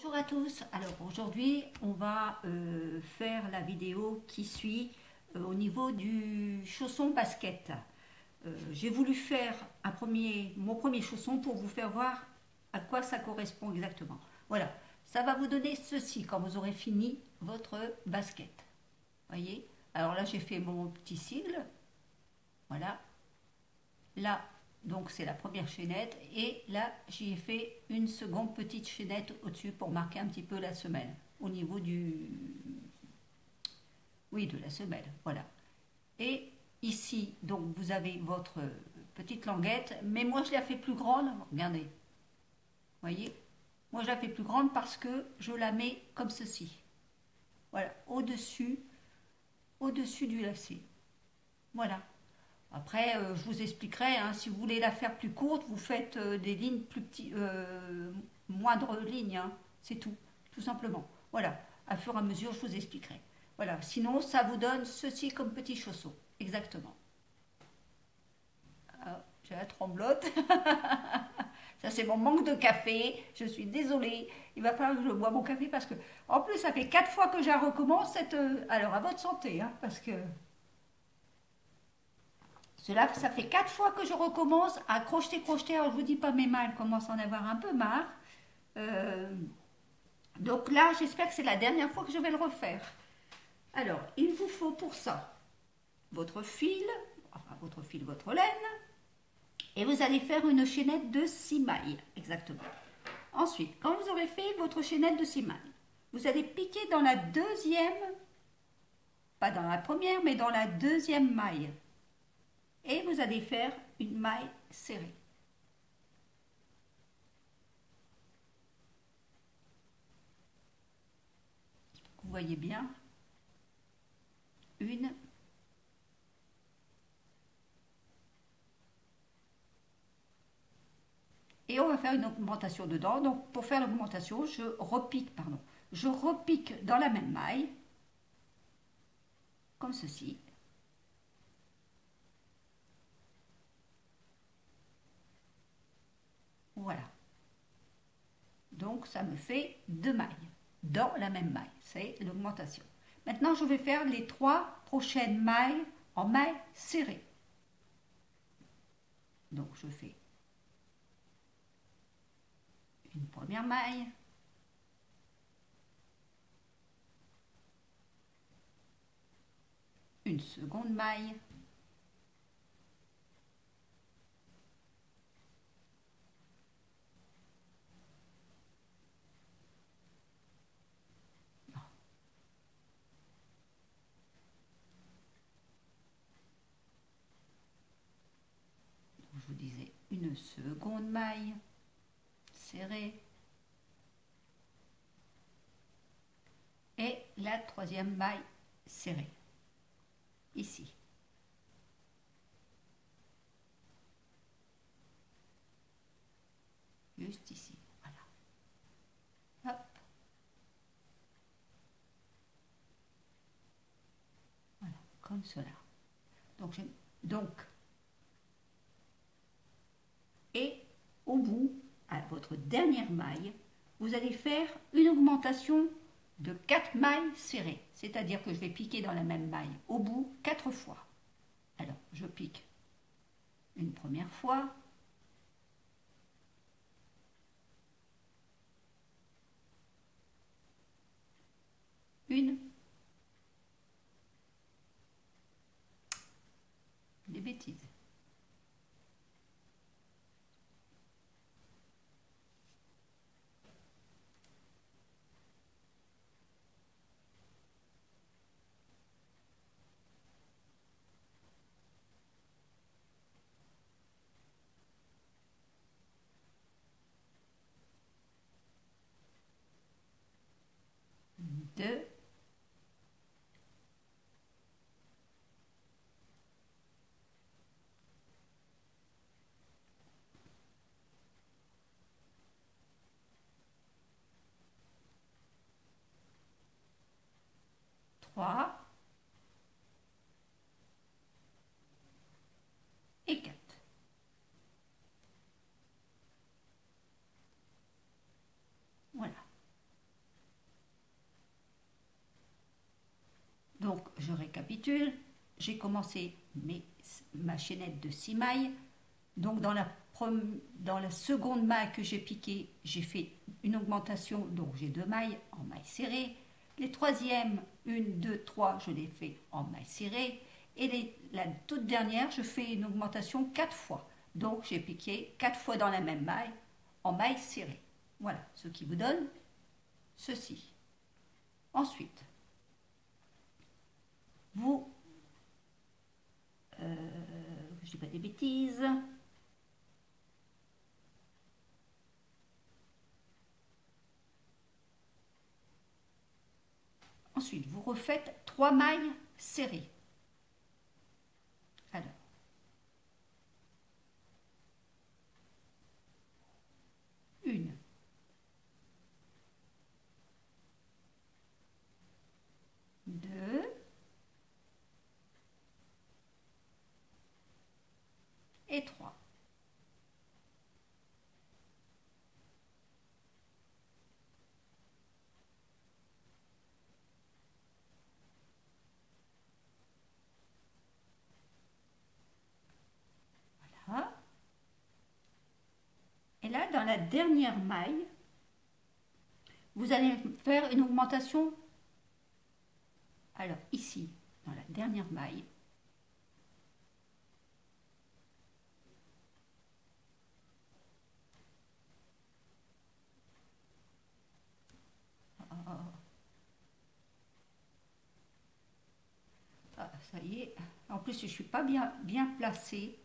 Bonjour à tous. Alors aujourd'hui on va faire la vidéo qui suit au niveau du chausson basket. J'ai voulu faire mon premier chausson pour vous faire voir à quoi ça correspond exactement. Voilà, ça va vous donner ceci quand vous aurez fini votre basket. Voyez. Alors là j'ai fait mon petit sigle. Voilà. Là donc c'est la première chaînette et là j'y ai fait une seconde petite chaînette au-dessus pour marquer un petit peu la semelle au niveau de la semelle, voilà. Et ici donc vous avez votre petite languette, mais moi je la fais plus grande, regardez, voyez, moi je la fais plus grande parce que je la mets comme ceci, voilà, au-dessus du lacet, voilà. Après, je vous expliquerai, hein, si vous voulez la faire plus courte, vous faites des lignes plus petites, moindres lignes, hein, c'est tout simplement. Voilà, à fur et à mesure, je vous expliquerai. Voilà, sinon, ça vous donne ceci comme petit chausson, exactement. Ah, j'ai la tremblote. Ça, c'est mon manque de café. Je suis désolée. Il va falloir que je bois mon café parce que, en plus, ça fait 4 fois que je recommence cette. Alors, à votre santé, hein, parce que. Cela, ça fait 4 fois que je recommence à crocheter. Alors, je vous dis pas, mes mains elles commencent à en avoir un peu marre. Euh, donc là, j'espère que c'est la dernière fois que je vais le refaire. Alors, il vous faut pour ça votre fil, votre laine, et vous allez faire une chaînette de 6 mailles, exactement. Ensuite, quand vous aurez fait votre chaînette de 6 mailles, vous allez piquer dans la deuxième, pas dans la première, mais dans la deuxième maille. Et vous allez faire une maille serrée. Vous voyez bien, une, et on va faire une augmentation dedans. Donc pour faire l'augmentation, je repique dans la même maille, comme ceci. Voilà. Donc ça me fait 2 mailles dans la même maille, c'est l'augmentation. Maintenant je vais faire les 3 prochaines mailles en maille serrée. Donc je fais une première maille, une seconde maille, je vous disais une seconde maille serrée et la troisième maille serrée ici. Juste ici, voilà. Hop. Voilà, comme cela. Donc, et au bout, à votre dernière maille, vous allez faire une augmentation de 4 mailles serrées. C'est-à-dire que je vais piquer dans la même maille au bout 4 fois. Alors, je pique une première fois, des bêtises. Deux, trois et 4. Voilà. je récapitule. J'ai commencé ma chaînette de 6 mailles. Donc dans la seconde maille que j'ai piquée, j'ai fait une augmentation, donc j'ai 2 mailles en maille serrée. Les troisièmes, 1, 2, 3, je les fais en maille serrée. Et la toute dernière, je fais une augmentation 4 fois. Donc j'ai piqué 4 fois dans la même maille en maille serrée. Voilà, ce qui vous donne ceci. Ensuite, vous, je ne dis pas des bêtises, ensuite vous refaites 3 mailles serrées. Alors, une, deux, et 3. Voilà. Et là, dans la dernière maille, vous allez faire une augmentation. Alors ici, dans la dernière maille, ça y est, en plus je ne suis pas bien placée.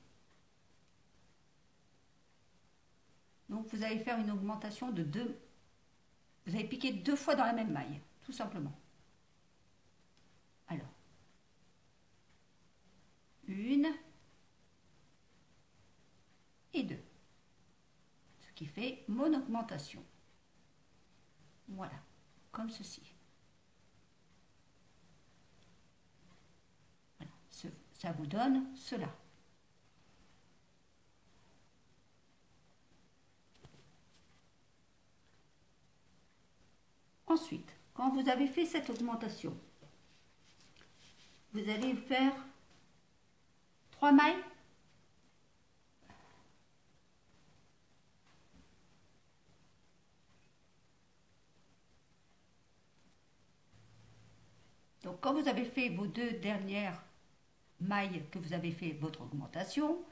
Donc vous allez faire une augmentation de 2. Vous allez piquer 2 fois dans la même maille, tout simplement. Alors, 1 et 2. Ce qui fait mon augmentation. Voilà, comme ceci. Voilà, ça vous donne cela. Ensuite, quand vous avez fait cette augmentation, vous allez faire 3 mailles. Donc quand vous avez fait vos 2 dernières mailles que vous avez fait votre augmentation,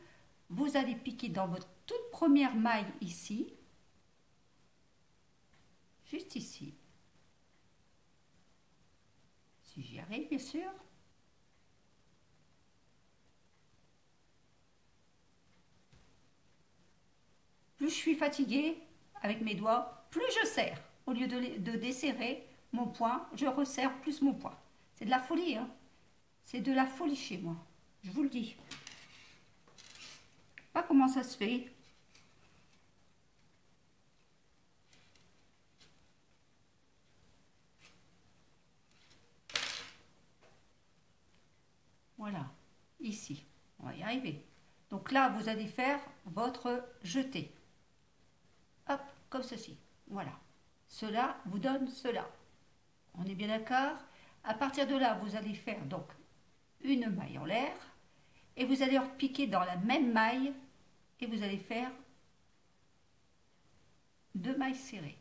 vous allez piquer dans votre toute première maille ici, juste ici. Si j'y arrive, bien sûr. Plus je suis fatiguée avec mes doigts, plus je serre. Au lieu de desserrer mon poing, je resserre plus mon poing. C'est de la folie, hein. C'est de la folie chez moi, je vous le dis. Je sais pas comment ça se fait. Voilà, ici, on va y arriver. Donc là, vous allez faire votre jeté. Hop, comme ceci. Voilà. Cela vous donne cela. On est bien d'accord? À partir de là, vous allez faire donc une maille en l'air et vous allez repiquer dans la même maille et vous allez faire 2 mailles serrées.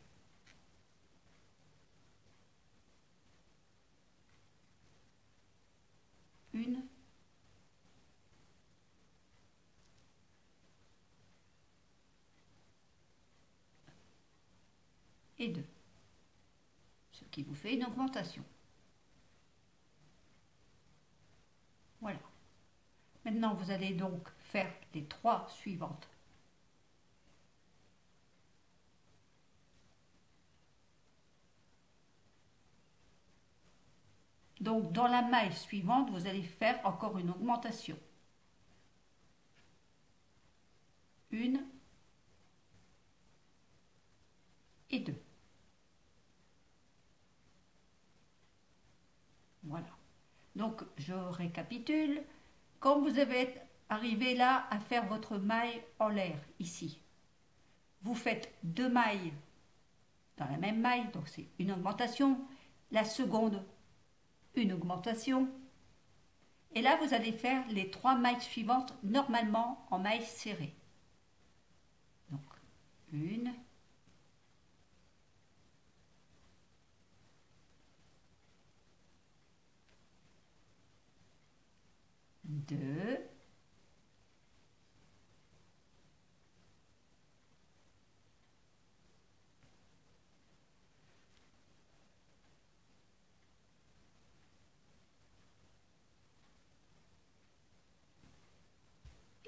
Une et 2. Ce qui vous fait une augmentation. Voilà. Maintenant, vous allez donc faire les 3 suivantes. Donc, dans la maille suivante, vous allez faire encore une augmentation. Une et 2. Voilà. Donc, je récapitule. Quand vous avez arrivé là à faire votre maille en l'air, ici, vous faites 2 mailles dans la même maille, donc c'est une augmentation. La seconde, une augmentation. Et là, vous allez faire les 3 mailles suivantes normalement en mailles serrées. Donc, 1, 2,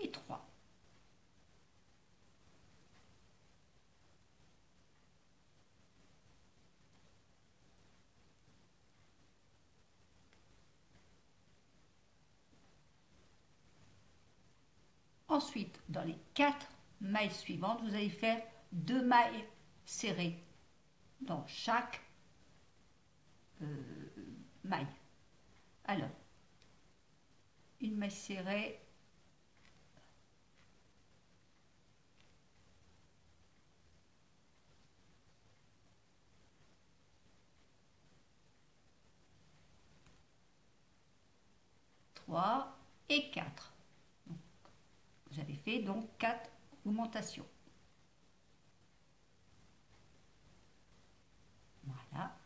3. Ensuite, dans les 4 mailles suivantes, vous allez faire 2 mailles serrées dans chaque maille. Alors, une maille serrée, trois et 4. Vous avez fait donc 4 augmentations. Voilà.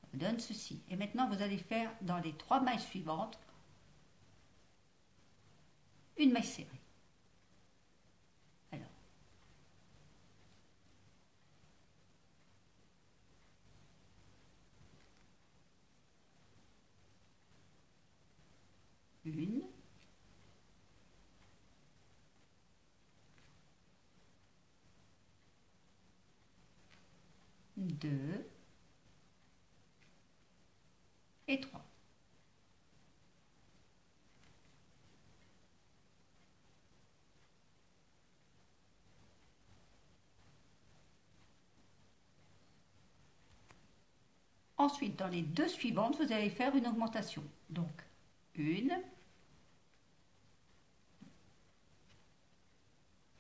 Ça vous donne ceci. Et maintenant, vous allez faire dans les 3 mailles suivantes une maille serrée. Alors, une, 2 et 3. Ensuite, dans les 2 suivantes, vous allez faire une augmentation. Donc, une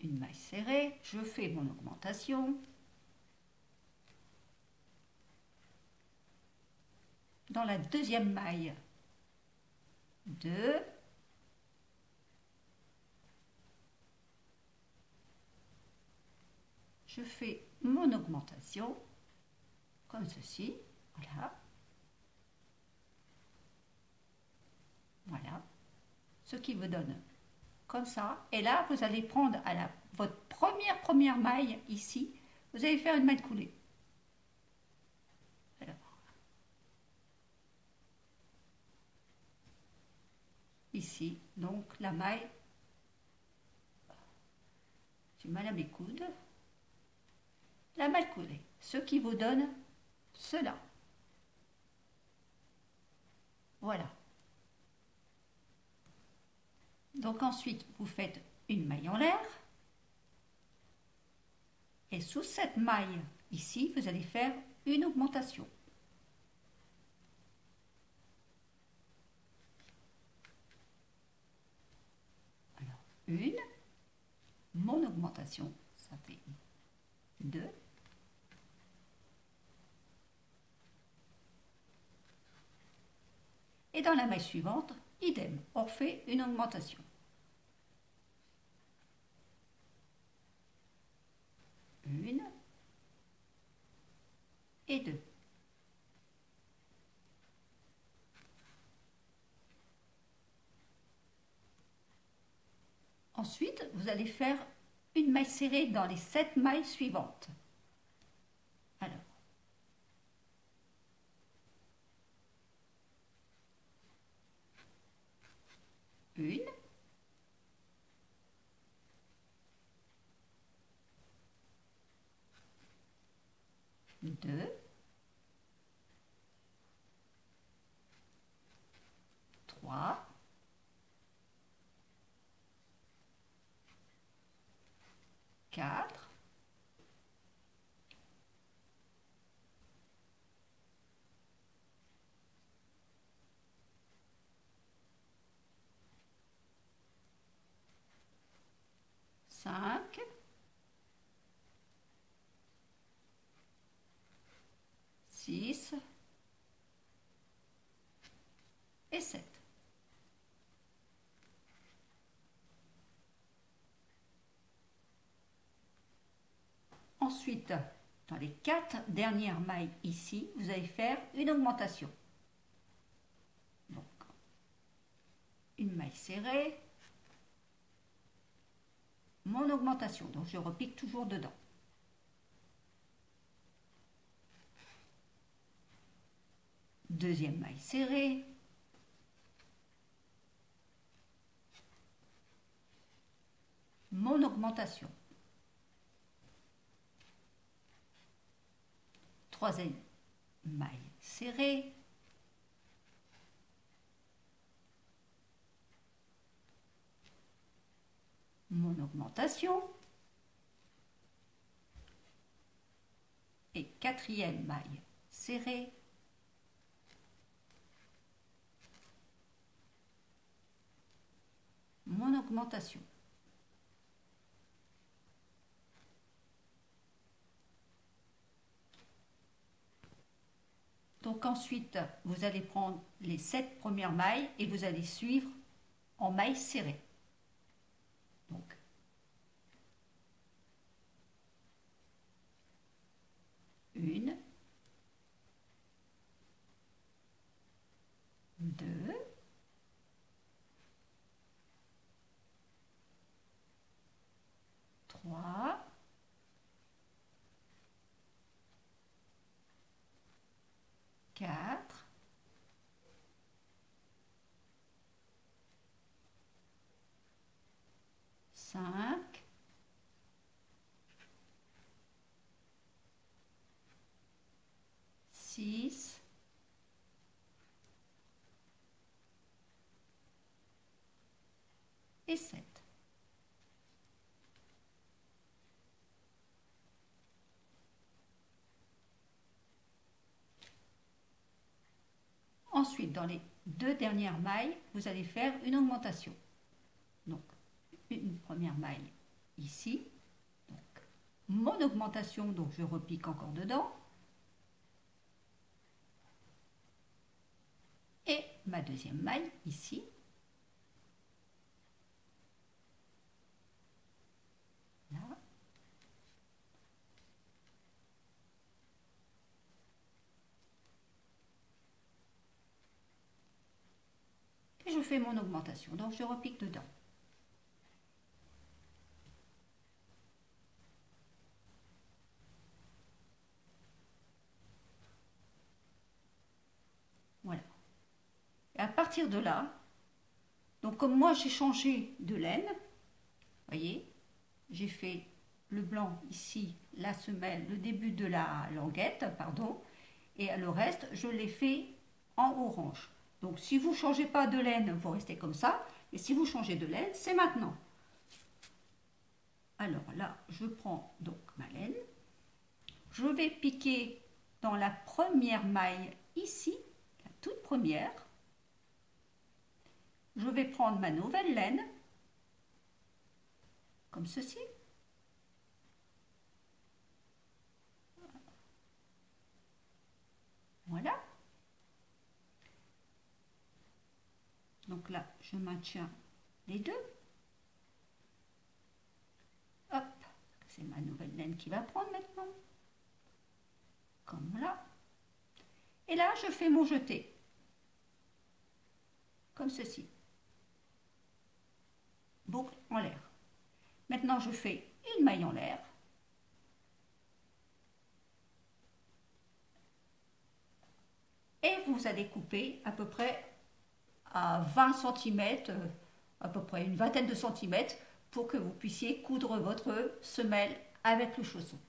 maille serrée, je fais mon augmentation. Dans la deuxième maille, 2, je fais mon augmentation comme ceci. Voilà. Voilà. Ce qui vous donne comme ça. Et là, vous allez prendre à votre première maille ici, vous allez faire une maille coulée. Alors, ici, donc la maille, j'ai mal à mes coudes, la maille coulée, ce qui vous donne cela. Voilà. Donc ensuite, vous faites une maille en l'air. Et sous cette maille, ici, vous allez faire une augmentation. Alors, une, mon augmentation, ça fait 2. Et dans la maille suivante, idem, on fait une augmentation. Une et 2. Ensuite, vous allez faire une maille serrée dans les 7 mailles suivantes. Alors, une, 2, 3, 4, 5, 6 et 7. ensuite, dans les 4 dernières mailles ici, vous allez faire une augmentation. Donc, une maille serrée, mon augmentation, donc je repique toujours dedans. Deuxième maille serrée, mon augmentation. Troisième maille serrée, mon augmentation et quatrième maille serrée, mon augmentation. Donc ensuite, vous allez prendre les 7 premières mailles et vous allez suivre en maille serrée. Donc, une, deux, trois, quatre, cinq, six, et 7. Ensuite, dans les 2 dernières mailles, vous allez faire une augmentation. Donc, une première maille ici. Donc, mon augmentation, donc je repique encore dedans. Et ma deuxième maille ici. Là. Et je fais mon augmentation, donc je repique dedans. Voilà. Et à partir de là, donc comme moi j'ai changé de laine, voyez, j'ai fait le blanc ici, la semelle, le début de la languette, pardon, et le reste, je l'ai fait en orange. Donc si vous ne changez pas de laine, vous restez comme ça, et si vous changez de laine, c'est maintenant. Alors là, je prends donc ma laine, je vais piquer dans la première maille ici, la toute première. Je vais prendre ma nouvelle laine, comme ceci. Voilà. Donc là, je maintiens les deux. Hop, c'est ma nouvelle laine qui va prendre maintenant. Comme là. Et là, je fais mon jeté. Comme ceci. Boucle en l'air. Maintenant, je fais une maille en l'air. Et vous allez couper à peu près à 20 cm, à peu près une vingtaine de centimètres, pour que vous puissiez coudre votre semelle avec le chausson.